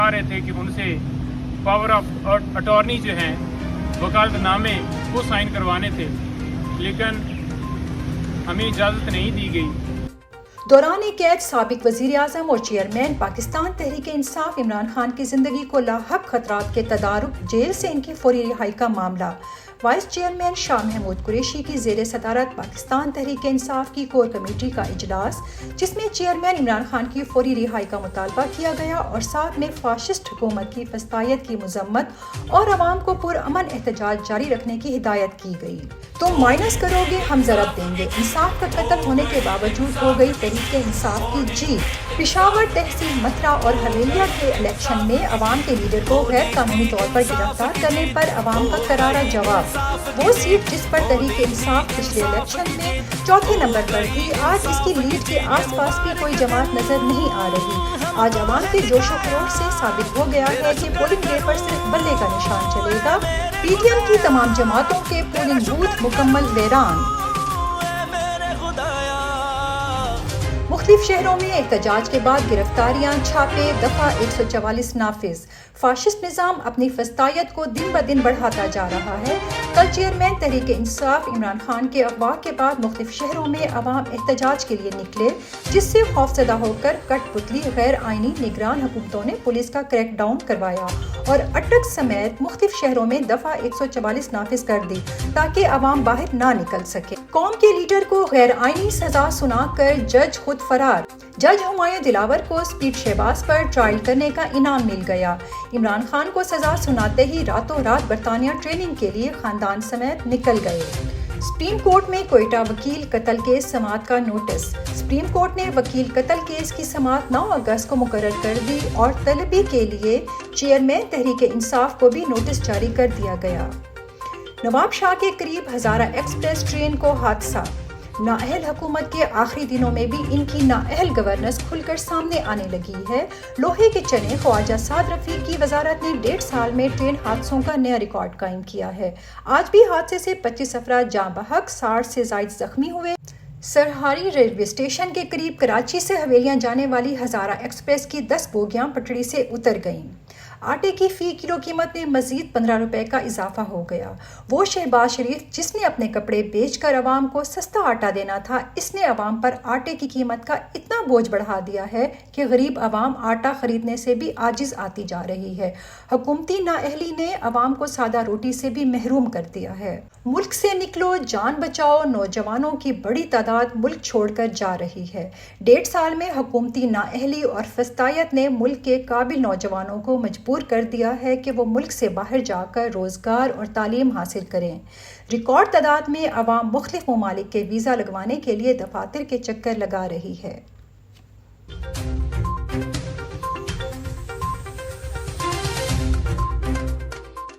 آ رہے تھے کہ ان سے پاور آف اٹارنی جو ہیں وکالت نامے وہ سائن کروانے تھے، لیکن ہمیں اجازت نہیں دی گئی۔ دوران قید سابق وزیر اعظم اور چیئرمین پاکستان تحریک انصاف عمران خان کی زندگی کو لاحق خطرات کے تدارک، جیل سے ان کی فوری رہائی کا معاملہ۔ وائس چیئرمین شاہ محمود قریشی کی زیر صدارت پاکستان تحریک انصاف کی کور کمیٹی کا اجلاس، جس میں چیئرمین عمران خان کی فوری رہائی کا مطالبہ کیا گیا اور ساتھ میں فاشسٹ حکومت کی فسطائیت کی مذمت اور عوام کو پرامن احتجاج جاری رکھنے کی ہدایت کی گئی۔ تم مائنس کرو گے ہم ضرب دیں گے، انصاف کا قتل ہونے کے باوجود ہو گئی تحریک انصاف کی جیت۔ پشاور تحصیل متھرا اور حویلیہ کے الیکشن میں عوام کے لیڈر کو غیر قانونی طور پر گرفتار کرنے پر عوام کا کرارا جواب۔ وہ سیٹ جس پر تحریک انصاف پچھلے الیکشن میں چوتھے نمبر پر تھی، آج اس کی لیڈ کے آس پاس بھی کوئی جماعت نظر نہیں آ رہی۔ آج عوام کے جوش و خروش سے ثابت ہو گیا ہے کہ پولنگ ڈے پر صرف بلے کا نشان چلے گا۔ پی ٹی ایم کی تمام جماعتوں کے پولنگ بوتھ مکمل ویران۔ مختلف شہروں میں احتجاج کے بعد گرفتاریاں، چھاپے، دفعہ 144 نافذ۔ فاشسٹ نظام اپنی فسطائیت کو دن بدن بڑھاتا جا رہا ہے۔ کل چیئرمین تحریک انصاف عمران خان کے اغوا کے بعد مختلف شہروں میں عوام احتجاج کے لیے نکلے، جس سے خوفزدہ ہو کر کٹ پتلی غیر آئینی نگران حکومتوں نے پولیس کا کریک ڈاؤن کروایا اور اٹک سمیت مختلف شہروں میں دفعہ 144 نافذ کر دی تاکہ عوام باہر نہ نکل سکے۔ قوم کے لیڈر کو غیر آئینی سزا سنا کر جج خود فرار۔ جج ہمایوں دلاور کو اسپیڈ شہباز پر ٹرائل کرنے کا انعام مل گیا۔ عمران خان کو سزا سناتے ہی راتوں رات برطانیہ ٹریننگ کے لیے خاندان سمیت نکل گئے۔ سپریم کورٹ میں کوئٹہ وکیل قتل کیس سماعت کا نوٹس۔ سپریم کورٹ نے وکیل قتل کیس کی سماعت 9 اگست کو مقرر کر دی اور طلبی کے لیے چیئرمین تحریک انصاف کو بھی نوٹس جاری کر دیا گیا۔ نواب شاہ کے قریب ہزارہ ایکسپریس ٹرین کو حادثہ۔ نااہل حکومت کے آخری دنوں میں بھی ان کی نااہل گورننس کھل کر سامنے آنے لگی ہے۔ لوہے کے چنے خواجہ سعد رفیق کی وزارت نے 1.5 سال میں ٹرین حادثوں کا نیا ریکارڈ قائم کیا ہے۔ آج بھی حادثے سے 25 افراد جاں بحق، 60 سے زائد زخمی ہوئے۔ سرہاری ریلوے اسٹیشن کے قریب کراچی سے حویلیاں جانے والی ہزارہ ایکسپریس کی 10 بوگیاں پٹڑی سے اتر گئیں۔ آٹے کی فی کلو قیمت میں مزید 15 روپے کا اضافہ ہو گیا۔ وہ شہباز شریف جس نے اپنے کپڑے بیچ کر عوام کو سستا آٹا دینا تھا، اس نے عوام پر آٹے کی قیمت کا اتنا بوجھ بڑھا دیا ہے کہ غریب عوام آٹا خریدنے سے بھی عاجز آتی جا رہی ہے۔ حکومتی نااہلی نے عوام کو سادہ روٹی سے بھی محروم کر دیا ہے۔ ملک سے نکلو جان بچاؤ، نوجوانوں کی بڑی تعداد ملک چھوڑ کر جا رہی ہے۔ 1.5 سال میں حکومتی نااہلی اور فسطائیت نے ملک کے قابل نوجوانوں کو مجبور کر دیا ہے کہ وہ ملک سے باہر جا کر روزگار اور تعلیم حاصل کریں۔ ریکارڈ تعداد میں عوام مختلف ممالک کے ویزا لگوانے کے لیے دفاتر کے چکر لگا رہی ہے۔